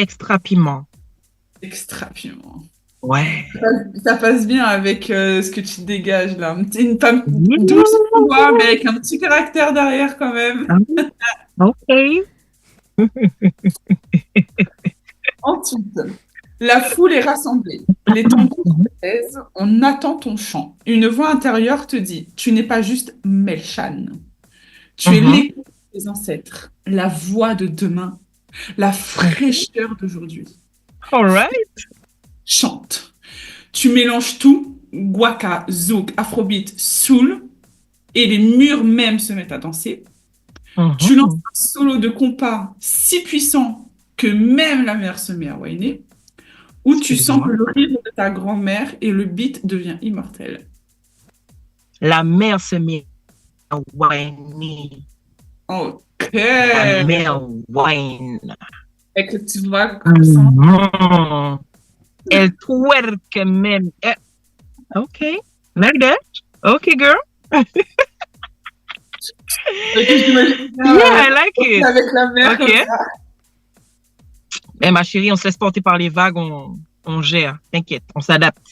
extra piment. Extra piment. Ouais. Ça passe bien avec ce que tu dégages là. Une femme douce, Yeah. tu vois, mais avec un petit caractère derrière quand même. OK. Ensuite, la foule est rassemblée. Les tambours pèsent. On attend ton chant. Une voix intérieure te dit, tu n'es pas juste Melchan. Tu es Mhm. l'écho des ancêtres, la voix de demain, la fraîcheur d'aujourd'hui. All right. Chante. Tu mélanges tout, guaca, zouk, afrobeat, soul, et les murs même se mettent à danser. Tu lances Mhm. un solo de compas si puissant que même la mer se met à whiner, où tu sens que Excuse-moi. le rythme de ta grand-mère et le beat devient immortel. La mer se met à whiner. Ok. La Avec mer whine. le petit voix accent. Mhm. Elle twerk même. OK. Like that. OK, girl. Donc, j'imagine bien Yeah, I like it. avec la mer comme OK. ça. Eh, ma chérie, on se laisse porter par les vagues, on gère. T'inquiète, on s'adapte.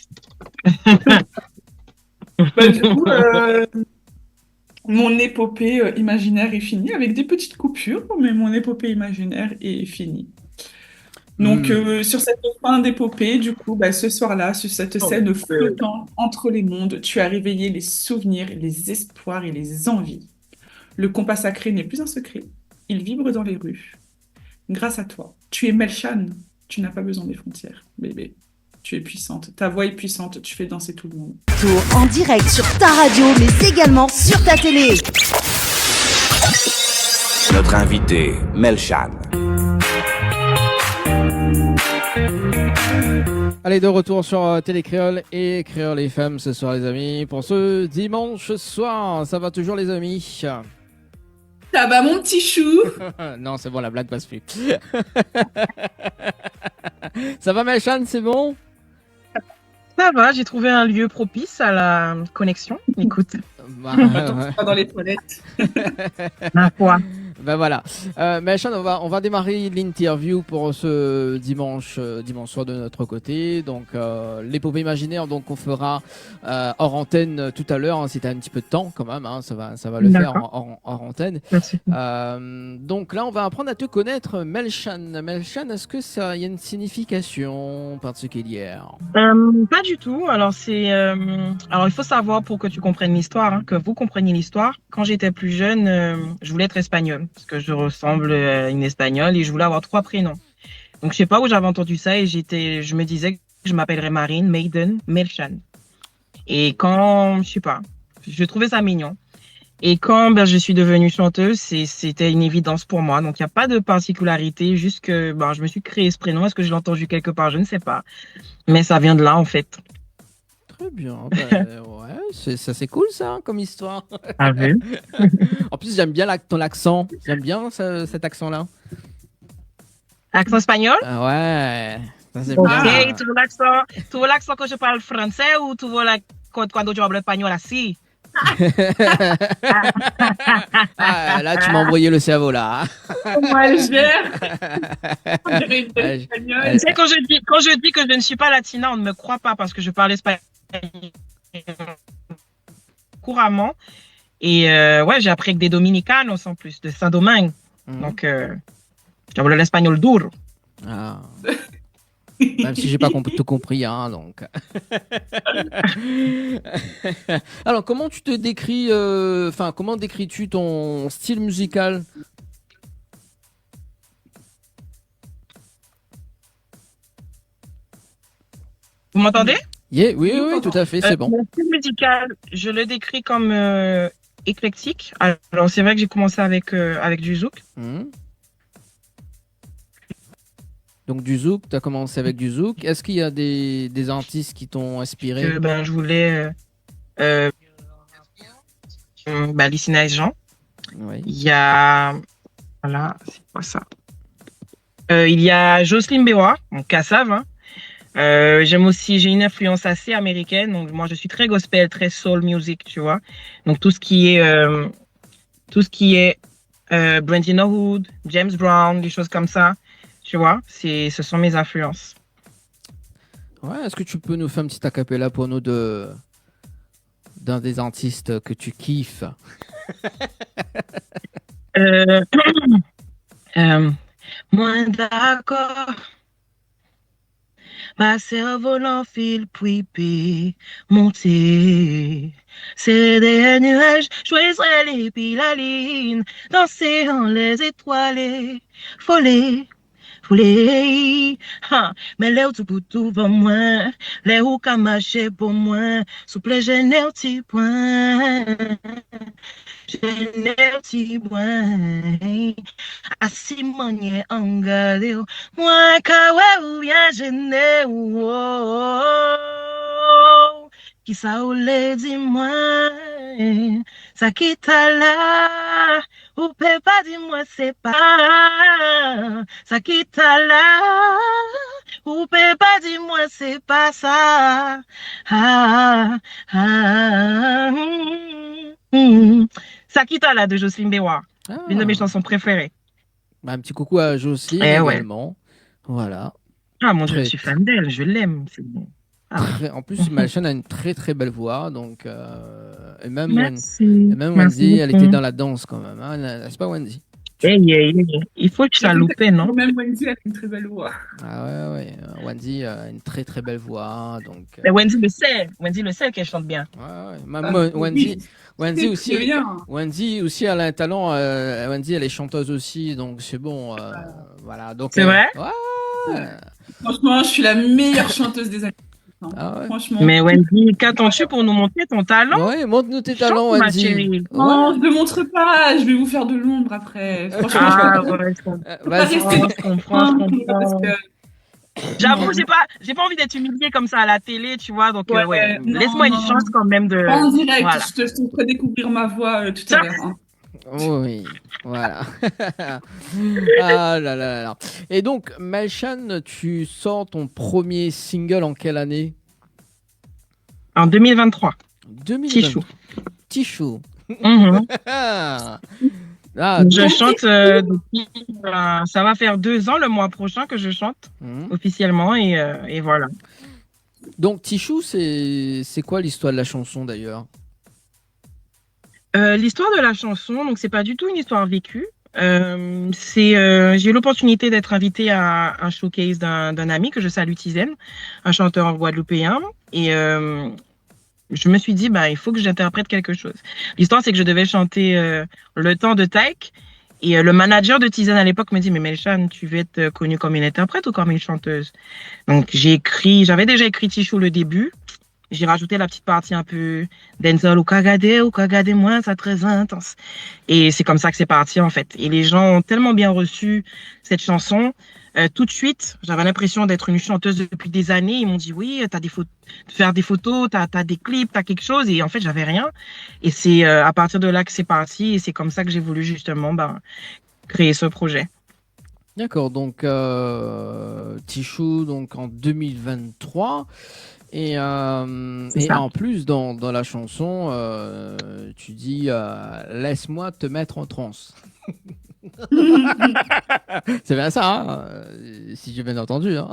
Bah, du coup, mon épopée imaginaire est finie avec des petites coupures, mais mon épopée imaginaire est finie. Donc, Hmm. sur cette fin d'épopée, du coup, bah, ce soir-là, sur cette Oh, scène flottant entre les mondes, tu as réveillé les souvenirs, les espoirs et les envies. Le compas sacré n'est plus un secret. Il vibre dans les rues. Grâce à toi. Tu es Melchan. Tu n'as pas besoin des frontières, bébé. Tu es puissante. Ta voix est puissante. Tu fais danser tout le monde. Tour en direct sur ta radio, mais également sur ta télé. Notre invité, Melchan. Allez, de retour sur Télé Créole et Créole FM ce soir, les amis. Pour ce dimanche soir, ça va toujours, les amis? Ça va, mon petit chou? Non, c'est bon, la blague passe plus. Ça va, Melchan, c'est bon? ça va, j'ai trouvé un lieu propice à la connexion. Écoute, Bah, Attends, ouais. c'est pas dans les toilettes. ma foi. Ben voilà. Melchan, on va démarrer l'interview pour ce dimanche soir de notre côté. Donc, l'épopée imaginaire, donc on fera hors antenne tout à l'heure, hein, si tu as un petit peu de temps quand même, hein, ça va le faire hors antenne. Merci. Donc là, on va apprendre à te connaître, Melchan. Melchan, est-ce que ça y a une signification particulière? Pas du tout. Alors alors il faut savoir pour que tu comprennes l'histoire, hein, que vous compreniez l'histoire. Quand j'étais plus jeune, je voulais être espagnole parce que je ressemble à une espagnole et je voulais avoir 3 prénoms. Donc je sais pas où j'avais entendu ça et je me disais que je m'appellerais Marine, Maiden, Melchan. Et quand, je sais pas, je trouvais ça mignon. Et quand je suis devenue chanteuse, c'était une évidence pour moi. Donc il n'y a pas de particularité, juste que je me suis créé ce prénom. Est-ce que je l'ai entendu quelque part? Je ne sais pas. Mais ça vient de là en fait. Très bien. Ouais, c'est cool ça, hein, comme histoire. Ah vu? En plus, j'aime bien ton accent. J'aime bien cet accent-là. Accent espagnol? Ah ouais, ça c'est Ok, bien. tu veux l'accent que je parle français ou tu veux quand je parle espagnol así? Ah, là, tu m'as envoyé le cerveau là. Comment elle gère? On dirait une Ouais, espagnole. Tu sais, quand je dis que je ne suis pas latina, on ne me croit pas parce que je parle espagnol couramment. Et ouais, j'ai appris avec des dominicanos en plus, de Saint-Domingue. Donc, j'hablo l'espagnol duro. Ah. Même si j'ai pas tout compris, hein, donc. Alors, comment tu te décris, comment décris-tu ton style musical? Vous m'entendez? Yeah, oui, tout à fait, c'est bon. Mon style musical, je le décris comme éclectique. Alors, c'est vrai que j'ai commencé avec du zouk. Donc du zouk, tu as commencé avec du zouk. Est-ce qu'il y a des artistes qui t'ont inspiré? Je voulais Lissina et Jean. Oui. Il y a... Voilà, c'est quoi ça? Il y a Jocelyne Bewa, mon Kassav. Hein. J'ai une influence assez américaine. Donc, moi, je suis très gospel, très soul music, tu vois. Donc, tout ce qui est Brandy Norwood, James Brown, des choses comme ça. tu vois. Ce sont mes influences. Ouais, est-ce que tu peux nous faire un petit acapella pour nous d'un des artistes que tu kiffes? Euh, moins d'accord. Ma cerveau l'enfile, puis monter. C'est des nuages, choisirais les pilalines, danser dans les étoiles, foller. Foulé, mais les tout pour tout pour moi, les ou qu'à marcher pour moi, souple j'ai un petit point, j'ai un petit point, à Simone engagé, moi kawe ou bien gêné ou qui ça ou les dis-moi, ça qui t'a là, ou peut pas dis-moi c'est pas, ça qui t'a là, ou peut pas dis-moi c'est pas ça, ah, ah, ça qui t'a là de Jocelyne Béwa, l'une de mes chansons préférées. Bah, un petit coucou à Jocelyne également. Voilà. Ah mon Dieu, je suis fan d'elle, je l'aime. C'est bon. En plus, Malchan a une très très belle voix, donc et même Merci. Wendy, elle était dans la danse quand même, hein, n'est-ce pas Wendy? Il faut que tu la loupes, non? Même Wendy, elle a une très belle voix. Ah ouais. Wendy a une très très belle voix, donc. Mais Wendy le sait qu'elle chante bien. Ouais. Wendy aussi. Bien. Wendy aussi, elle a un talent. Wendy, elle est chanteuse aussi, donc c'est bon. Voilà. Donc. C'est vrai? Ouais. Franchement, je suis la meilleure chanteuse des années. Ah ouais. Franchement. Mais Wendy, qu'attends-tu pour nous montrer ton talent? Ouais, montre-nous tes talents, Chante, ma Wendy. chérie. Non, je ne montre pas. Je vais vous faire de l'ombre après. Franchement, Ouais, Vas-y. je comprends. parce que... J'avoue, j'ai pas envie d'être humiliée comme ça à la télé, tu vois. Donc, Ouais, laisse-moi une chance quand même de. En direct, Voilà. je te ferai découvrir ma voix tout à l'heure. Hein. Oui, voilà. Ah là là là. Et donc, Malchan, tu sors ton premier single en quelle année? En 2023. 2020. Tichou. Tichou. Mhm. Ah, Je chante depuis. Ça va faire 2 ans le mois prochain que je chante officiellement et voilà. Donc, Tichou, c'est quoi l'histoire de la chanson d'ailleurs? L'histoire de la chanson, donc c'est pas du tout une histoire vécue. J'ai eu l'opportunité d'être invitée à un showcase d'un ami que je salue, Tizen, un chanteur guadeloupéen, et je me suis dit il faut que j'interprète quelque chose. L'histoire c'est que je devais chanter Le Temps de Taïk, et le manager de Tizen à l'époque me dit mais Melchan, tu veux être connue comme une interprète ou comme une chanteuse? Donc j'avais déjà écrit Tichou le début. J'ai rajouté la petite partie un peu dancehall ou kagade moins, ça très intense. Et c'est comme ça que c'est parti en fait. Et les gens ont tellement bien reçu cette chanson. Tout de suite, j'avais l'impression d'être une chanteuse depuis des années. Ils m'ont dit oui, t'as faire des photos, t'as des clips, t'as quelque chose. Et en fait, j'avais rien. Et c'est à partir de là que c'est parti. Et c'est comme ça que j'ai voulu justement créer ce projet. D'accord, donc Tichou donc en 2023. Et en plus, dans la chanson, tu dis laisse-moi te mettre en transe. C'est bien ça, hein, si j'ai bien entendu. Hein.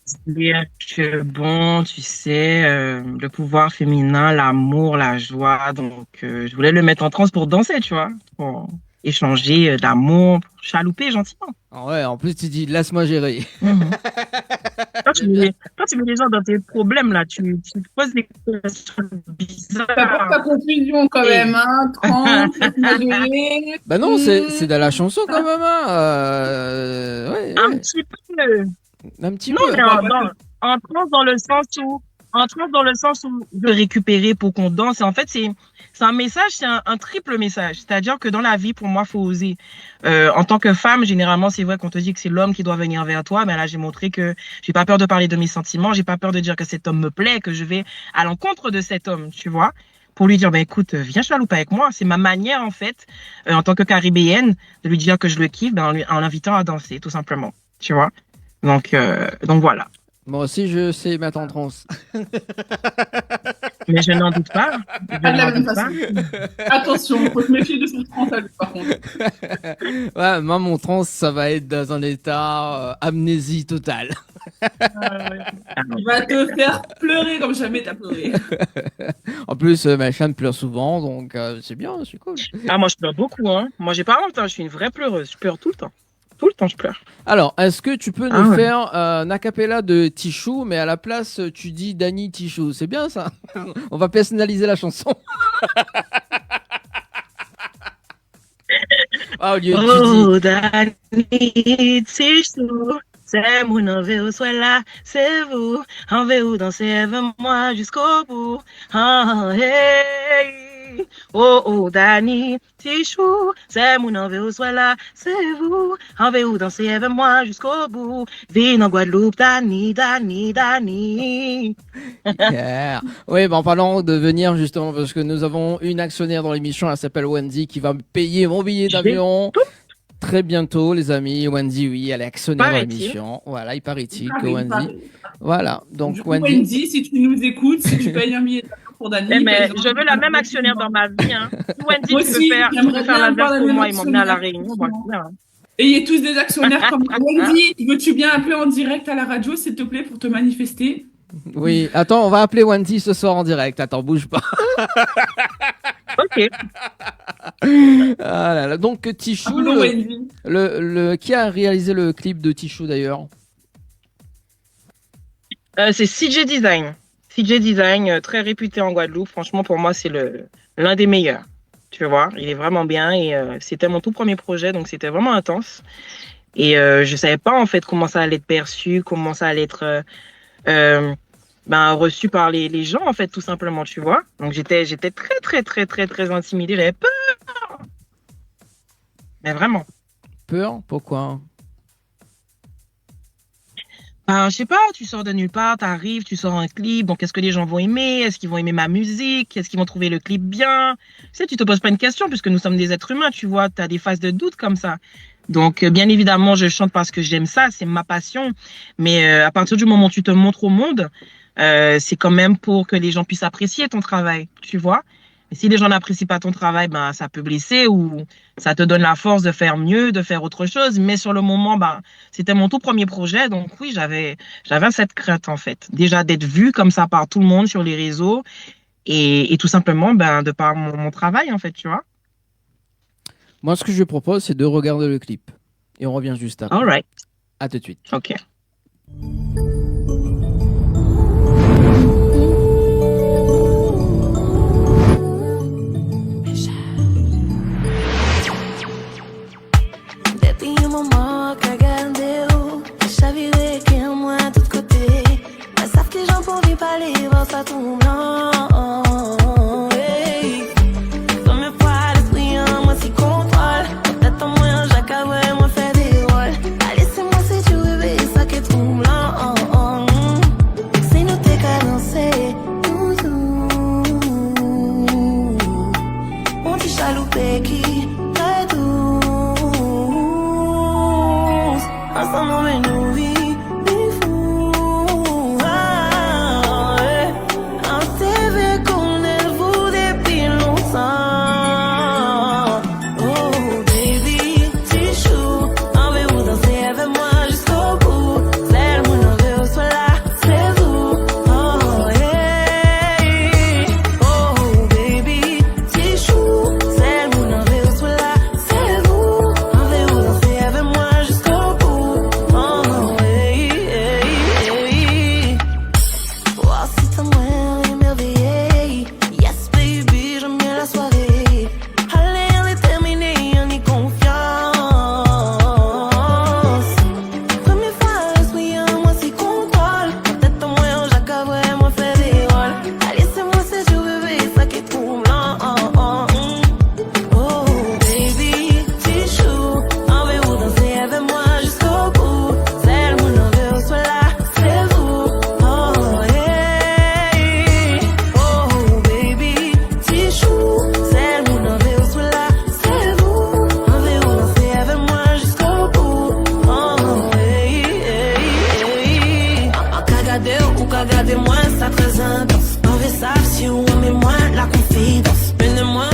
C'est-à-dire que, bon, tu sais, le pouvoir féminin, l'amour, la joie. Donc, je voulais le mettre en transe pour danser, tu vois, pour échanger d'amour, pour chalouper gentiment. Ouais, en plus, tu dis laisse-moi gérer. Quand tu mets les gens dans tes problèmes, là, tu te poses des questions bizarres. Ça porte ta confusion quand même, hein. Bah non, c'est dans la chanson quand même, hein. Ouais. Un petit peu. Un petit non, peu. Mais en transe dans le sens où de récupérer pour qu'on danse. Et en fait, c'est un message, c'est un triple message. C'est-à-dire que dans la vie, pour moi, faut oser. En tant que femme, généralement, c'est vrai qu'on te dit que c'est l'homme qui doit venir vers toi. Mais là, j'ai montré que j'ai pas peur de parler de mes sentiments. J'ai pas peur de dire que cet homme me plaît, que je vais à l'encontre de cet homme, tu vois. Pour lui dire, écoute, viens chalouper avec moi. C'est ma manière, en fait, en tant que caribéenne, de lui dire que je le kiffe, en l'invitant à danser, tout simplement. Tu vois. Donc voilà. Moi aussi, je sais mettre en transe. Mais je n'en doute pas. Je Pas de la n'en même doute pas. façon. Attention, faut se méfier de son trans à lui, par contre. Ouais, moi, mon trans, ça va être dans un état amnésie totale. Il va te faire pleurer comme jamais t'as pleuré. En plus, Melchan pleure souvent, donc c'est bien, c'est cool. Ah, moi, je pleure beaucoup, hein. Moi, j'ai pas honte, hein. Je suis une vraie pleureuse. Je pleure tout le temps. Tout le temps, je pleure. Alors, est-ce que tu peux Ah nous ouais. faire un acapella de Tichou, mais à la place, tu dis Dani Tichou. C'est bien ça. On va personnaliser la chanson. Ah, au lieu tu dis... Oh, Dani Tichou, c'est mon envers, soit là, c'est vous. Envers danser avec moi jusqu'au bout. Ah, hey. Oh, Dani Tichou, c'est mon envers, soit là, c'est vous. Envers danser avec moi jusqu'au bout. Viens en Guadeloupe, Dani. Yeah. Oui, en parlant de venir justement, parce que nous avons une actionnaire dans l'émission, elle s'appelle Wendy, qui va me payer mon billet d'avion très bientôt, les amis. Wendy, oui, elle est actionnaire dans Paraît-il. l'émission. Voilà, il paraît-il que Pareil, Wendy. pareil. Voilà, donc Du coup, Wendy. Wendy, si tu nous écoutes, si tu payes un billet d'avion pour Dani, Eh, mais par je veux la exemple, même actionnaire dans ma vie, hein. Si Wendy, Moi tu peux aussi, faire j'aimerais bien l'inverse avoir la pour même moi et m'emmener à la actionnaire. Réunion, moi, c'est bien, hein. Ayez tous des actionnaires comme Wendy. Veux-tu bien appeler en direct à la radio, s'il te plaît, pour te manifester? Oui, attends, on va appeler Wendy ce soir en direct. Attends, bouge pas. Ok. Ah là là. Donc Tichou, Appelons Wendy. qui a réalisé le clip de Tichou d'ailleurs? C'est CJ Design. CJ Design, très réputé en Guadeloupe. Franchement, pour moi, c'est l'un des meilleurs. Tu vois, il est vraiment bien et c'était mon tout premier projet, donc c'était vraiment intense. Et je savais pas en fait comment ça allait être perçu, comment ça allait être reçu par les gens en fait, tout simplement, tu vois. Donc j'étais très intimidée, j'avais peur. Mais vraiment. Peur? Pourquoi? Ben, je sais pas, tu sors de nulle part, t'arrives, tu sors un clip, donc est-ce que les gens vont aimer? Est-ce qu'ils vont aimer ma musique? Est-ce qu'ils vont trouver le clip bien? Tu sais, tu te poses pas une question puisque nous sommes des êtres humains, tu vois, t'as des phases de doute comme ça. Donc, bien évidemment, je chante parce que j'aime ça, c'est ma passion. Mais à partir du moment où tu te montres au monde, c'est quand même pour que les gens puissent apprécier ton travail, tu vois. Et si les gens n'apprécient pas ton travail, ben, ça peut blesser ou ça te donne la force de faire mieux, de faire autre chose. Mais sur le moment, ben, c'était mon tout premier projet. Donc oui, j'avais cette crainte, en fait. Déjà d'être vue comme ça par tout le monde sur les réseaux et tout simplement, ben, de par mon travail, en fait, tu vois. Moi, ce que je propose, c'est de regarder le clip. Et on revient juste après. All right. À tout de suite. OK. Depuis un moment qu'a gardé où je viré que moi de tout côté. Mais savent que les gens pour vivre parler, voir ça tout blanc. Hey. Comme une fois l'esprit en moi si contrôle. Peut-être en moi j'accabrais, moi faire des rôles. Allez, c'est moi si tu rêves, ça qui est tout blanc. Si nous t'es cadencé, on t'y chaloupé qui est douce. Ensemble, on met nos vies, des fous. Ah, ouais. En TV, qu'on est vous depuis longtemps. Oh, baby, Tichou, envez-vous danser avec moi jusqu'au bout. C'est le monde, envez-vous soit là, c'est vous. Oh, yeah. Oh, baby, Tichou, c'est le monde, envez-vous soit là, c'est vous. Envez-vous danser avec moi jusqu'au bout. Oh, yeah. Voir si t'as moins émerveillé. Yes, baby, j'aime bien la soirée. Allez, on est terminé, on y confiance. Première fois, l'esprit en moi si contrôle. Peut-être en moi, j'accabrais, moi faire des rôles. Allez, c'est moi, c'est du bébé, ça qui est troublant. Oh, baby, Tichou, envez-vous danser avec moi jusqu'au bout. C'est le monde, envez-vous soit là, c'est vous. Oh, yeah. Oh, baby, Tichou, c'est le monde, envez-vous soit là, c'est vous. Envez-vous danser avec moi jusqu'au bout. Oh, yeah. En qu'à garder ou qu'à garder moi, ça très intense. Envie conversation, mets-moi la confidence. Mène-moi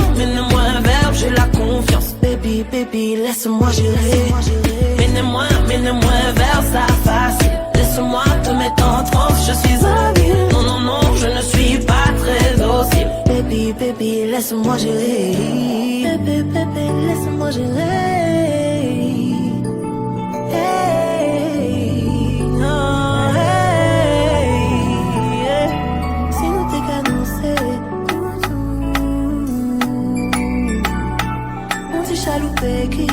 un verbe, j'ai la confiance. Baby, baby, laisse-moi gérer. Mène-moi un verbe, ça facile. Laisse-moi te mettre en transe, je suis habile. Non, non, non, je ne suis pas très docile. Baby, baby, laisse-moi gérer. Baby, baby, laisse-moi gérer. Hey, oh, hey, yeah. Si nous t'es cadencé, on s'est chaloupé qui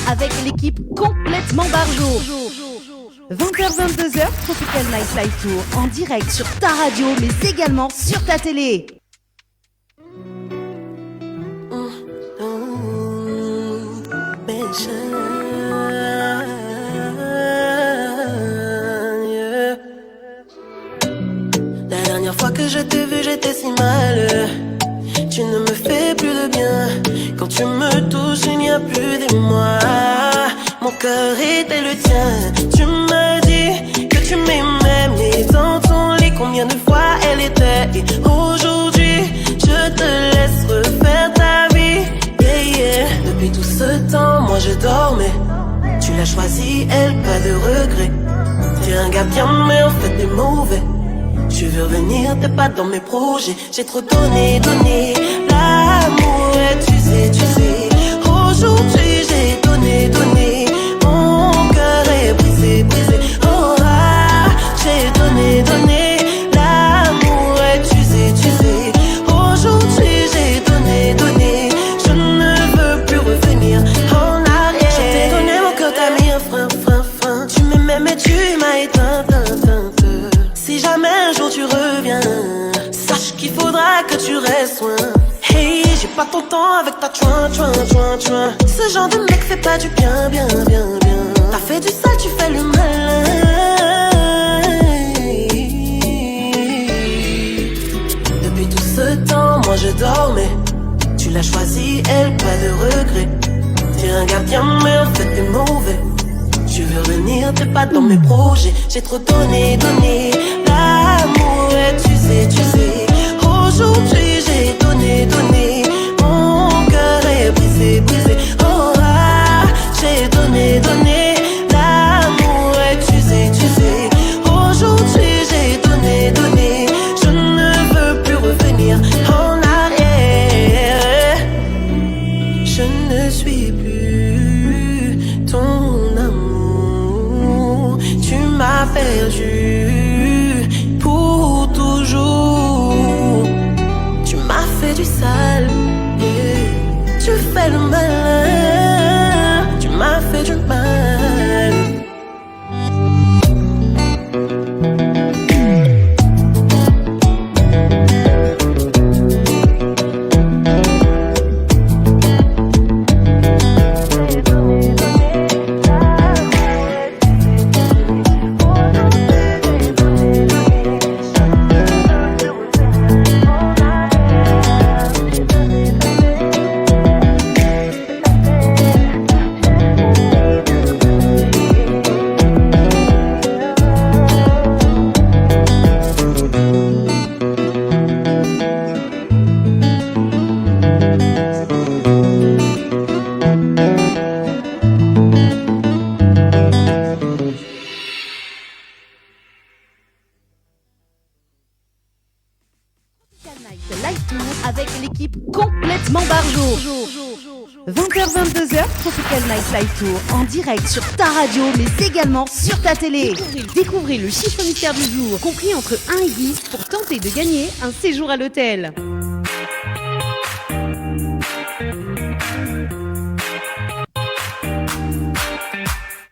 avec l'équipe complètement barjo. 20h-22h, Tropical Night Live Tour en direct sur ta radio, mais également sur ta télé. La dernière fois que je t'ai vu, j'étais si mal. Tu ne me fais plus de bien. Quand tu me touches, il n'y a plus de moi. Mon cœur était le tien. Tu m'as dit que tu m'aimais, mais dans ton lit, combien de fois elle était. Et aujourd'hui, je te laisse refaire ta vie. Yeah, yeah. Depuis tout ce temps, moi je dormais. Tu l'as choisi, elle, pas de regret. T'es un gars bien, mais en fait t'es mauvais. Tu veux revenir, t'es pas dans mes projets. J'ai trop donné l'amour, et tu sais. Aujourd'hui j'ai donné. Mon cœur est brisé. Oh ah, j'ai donné l'amour, et tu sais. Aujourd'hui j'ai donné. Je ne veux plus revenir en arrière. Je t'ai donné mon cœur, t'as mis un frein. Tu m'aimais mais tu m'as éteint. Si jamais un jour tu reviens, sache qu'il faudra que tu restes loin. Hey, j'ai pas ton temps avec ta chouin. Ce genre de mec fait pas du bien. T'as fait du sale, tu fais le malin. Depuis tout ce temps, moi je dormais. Tu l'as choisi, elle, pas de regret. T'es un gars bien, mais en fait t'es mauvais. Tu veux revenir, t'es pas dans mes projets. J'ai trop donné l'amour, et tu sais. Aujourd'hui j'ai donné. Mon cœur est brisé. Oh ah, j'ai donné l'amour, et tu sais. Aujourd'hui j'ai donné. Je ne veux plus revenir en arrière. Je ne suis plus ton amour. Tu m'as perdu pour toujours. Tu m'as fait du sale, yeah. Tu fais le malin. Tu m'as fait du mal. 20h-22h, Tropical Night Live Tour en direct sur ta radio, mais également sur ta télé. Découvrez le chiffre mystère du jour, compris entre 1 et 10, pour tenter de gagner un séjour à l'hôtel.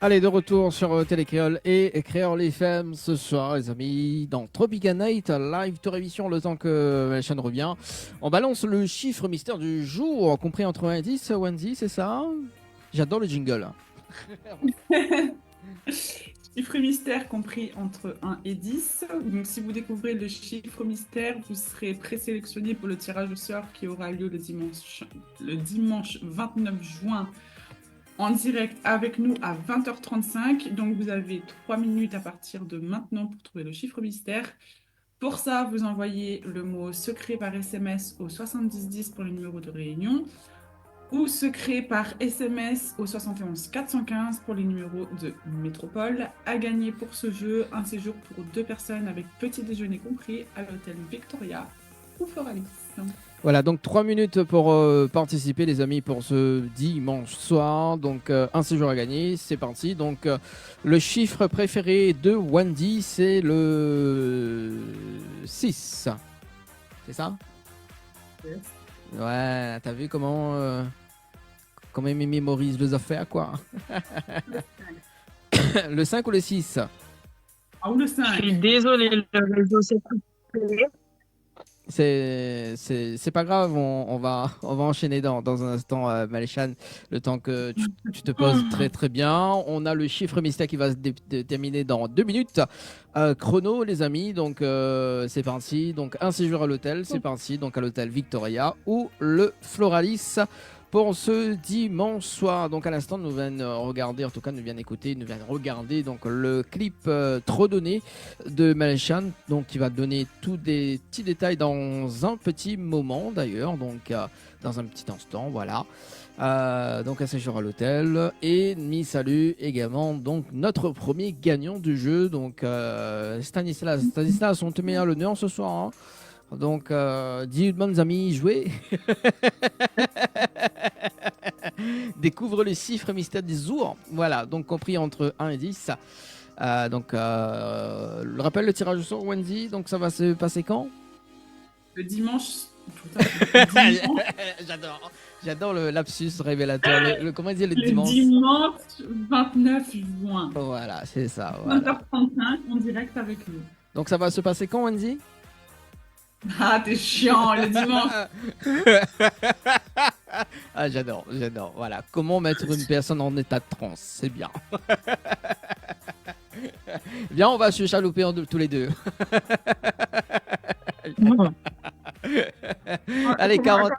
Allez, de retour sur Télécréole et Créole FM ce soir, les amis, dans Tropical Night Live Tour Émission, le temps que Melchan revient. On balance le chiffre mystère du jour, compris entre 1 et 10, Wendy, c'est ça? J'adore le jingle. Chiffre mystère compris entre 1 et 10. Donc, si vous découvrez le chiffre mystère, vous serez présélectionné pour le tirage au sort qui aura lieu le dimanche 29 juin en direct avec nous à 20h35. Donc, vous avez 3 minutes à partir de maintenant pour trouver le chiffre mystère. Pour ça, vous envoyez le mot secret par SMS au 7010 pour le numéro de réunion ou secret par SMS au 71 415 pour les numéros de métropole. À gagner pour ce jeu, un séjour pour 2 personnes avec petit déjeuner compris à l'hôtel Victoria ou Floralis. Voilà, donc 3 minutes pour participer, les amis, pour ce dimanche soir. Donc, un séjour à gagner, c'est parti. Donc, le chiffre préféré de Wendy, c'est le 6. C'est ça? Yes. Ouais, t'as vu comment il mémorise les affaires, quoi. Le 5 ou le 6? Ah, ou le Je 5. suis désolée, le réseau s'est coupé. C'est pas grave, on va enchaîner dans un instant, Melchan, le temps que tu te poses très très bien. On a le chiffre mystère qui va se terminer dans 2 minutes. Chrono, les amis, donc c'est parti. Donc un séjour à l'hôtel, c'est parti. Donc à l'hôtel Victoria ou le Floralis pour ce dimanche soir. Donc à l'instant, nous venons regarder, en tout cas, nous venons écouter, nous venons regarder donc le clip trop donné de Melchan, donc qui va donner tous des petits détails dans un petit moment d'ailleurs, donc dans un petit instant, voilà. Donc un séjour à l'hôtel et mi salue également donc notre premier gagnant du jeu, donc Stanislas, on te met à l'honneur ce soir. Hein. Donc, 10 bonnes amis, jouez. Découvre le chiffre mystère du jour. Voilà, donc compris entre 1 et 10. Donc, le rappel, le tirage au sort, Wendy, donc ça va se passer quand? Le dimanche. Le dimanche, J'adore le lapsus révélateur. Comment dire le le dimanche? dimanche 29 juin. Voilà, c'est ça. Voilà. 20h35 en direct avec nous. Donc, ça va se passer quand, Wendy? Ah, t'es chiant, le dimanche. Ah, j'adore. Voilà, comment mettre une personne en état de transe, c'est bien. Bien, on va se chalouper tous les deux. Allez, 40.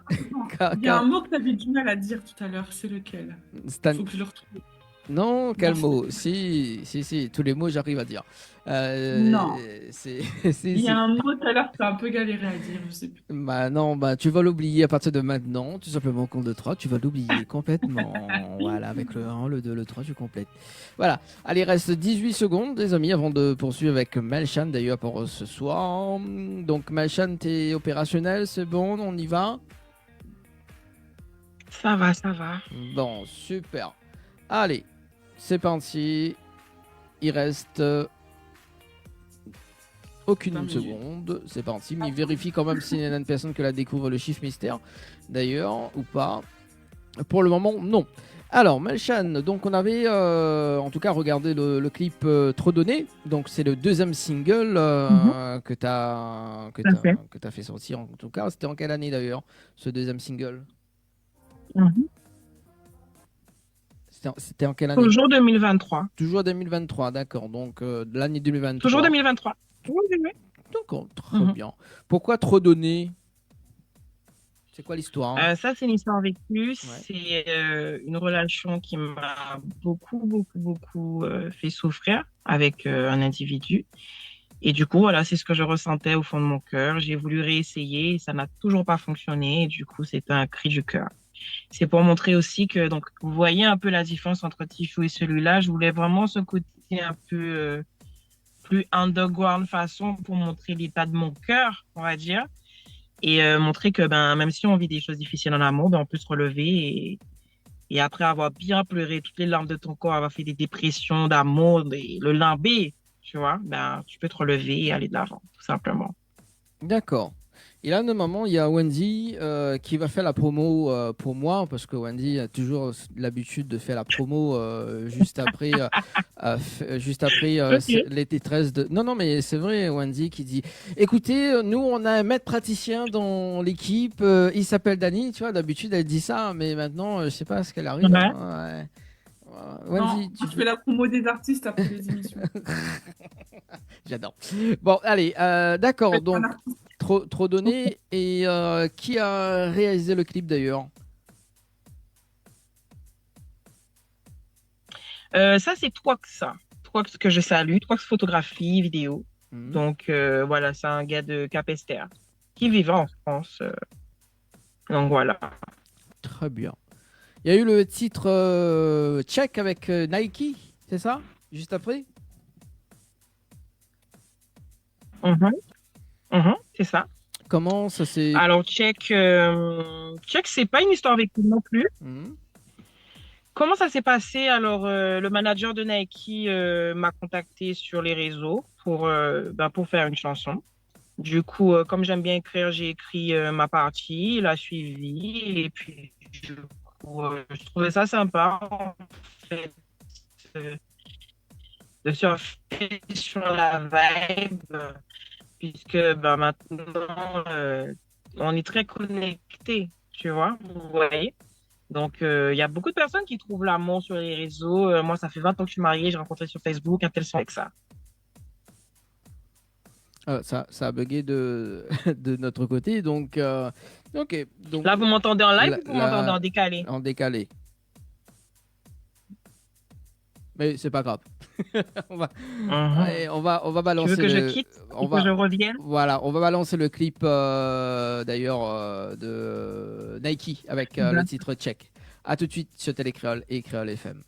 Il y a un mot que t'avais du mal à dire tout à l'heure, c'est lequel? Faut que je le retrouve. Non, quel Non, mot? Si, tous les mots j'arrive à dire. Non. Il y a un mot tout à l'heure que t'as un peu galéré à dire, je sais plus. Bah non, tu vas l'oublier à partir de maintenant, tout simplement compte de 3, tu vas l'oublier complètement. Voilà, avec le 1, le 2, le 3, je complète. Voilà, allez, il reste 18 secondes, les amis, avant de poursuivre avec Melchan, d'ailleurs, pour ce soir. Donc, Melchan, t'es opérationnel, c'est bon, on y va? Ça va. Bon, super. Allez, c'est parti. Il reste aucune seconde. C'est parti. Mais vérifie quand même s'il y a une personne qui la découvre le chiffre mystère. D'ailleurs, ou pas. Pour le moment, non. Alors, Melchan, donc on avait en tout cas regardé le clip Trop donné. Donc c'est le deuxième single que tu as fait sortir. En tout cas, c'était en quelle année d'ailleurs, ce deuxième single? C'était en quelle année? Toujours 2023. Toujours 2023, d'accord. Donc, de l'année 2023. Toujours 2023. Oui. D'accord, très bien. Pourquoi Trop donné? C'est quoi l'histoire? Ça, c'est une histoire vécue. C'est une relation qui m'a beaucoup fait souffrir avec un individu. Et du coup, voilà, c'est ce que je ressentais au fond de mon cœur. J'ai voulu réessayer et ça n'a toujours pas fonctionné. Et du coup, c'est un cri du cœur. C'est pour montrer aussi que, donc, vous voyez un peu la différence entre Tichou et celui-là. Je voulais vraiment ce côté un peu plus underground façon pour montrer l'état de mon cœur, on va dire. Et montrer que, même si on vit des choses difficiles en amour, on peut se relever Et après avoir bien pleuré toutes les larmes de ton corps, avoir fait des dépressions d'amour, le lambé, tu vois, ben, tu peux te relever et aller de l'avant, tout simplement. D'accord. Et là, normalement, il y a Wendy qui va faire la promo pour moi, parce que Wendy a toujours l'habitude de faire la promo juste après Ok. les détresses de. Non, non, mais c'est vrai, Wendy qui dit, écoutez, nous, on a un maître praticien dans l'équipe, il s'appelle Danny, tu vois, d'habitude, elle dit ça, mais maintenant, je sais pas ce qu'elle arrive. Ouais. Hein, ouais. Non, Wendy, tu moi, je peux. fais la promo des artistes après les émissions. J'adore. Bon, allez, Je d'accord, fais un donc, artiste. trop donné. Et qui a réalisé le clip d'ailleurs? Ça, c'est Twax, ça. Twax que je salue. Twax photographie, vidéo. Mhm. Donc, voilà, c'est un gars de Capesterre qui vivait en France. Donc, voilà. Très bien. Il y a eu le titre Check avec Nike, c'est ça? Juste après? Mhm, c'est ça. Comment ça s'est. Alors, Check, c'est pas une histoire vécue non plus. Mhm. Comment ça s'est passé? Alors, le manager de Nike m'a contacté sur les réseaux pour faire une chanson. Du coup, comme j'aime bien écrire, j'ai écrit ma partie, il a suivi, et puis du coup, je trouvais ça sympa, en fait, euh, de surfer sur la vibe, puisque ben, maintenant, on est très connectés, tu vois, vous voyez. Donc, il y a beaucoup de personnes qui trouvent l'amour sur les réseaux. Moi, ça fait 20 ans que je suis mariée, j'ai rencontré sur Facebook un tel son avec ça. Ça a bugué de, de notre côté, donc ok, donc Là, vous m'entendez en live là, ou vous m'entendez en décalé? en décalé, mais c'est pas grave. On va, Mhm. allez, on va Tu veux balancer que je le, quitte on et que je va, revienne? voilà, on va balancer le clip d'ailleurs de Nike avec le titre Check. À tout de suite sur Télécréole et Créole FM.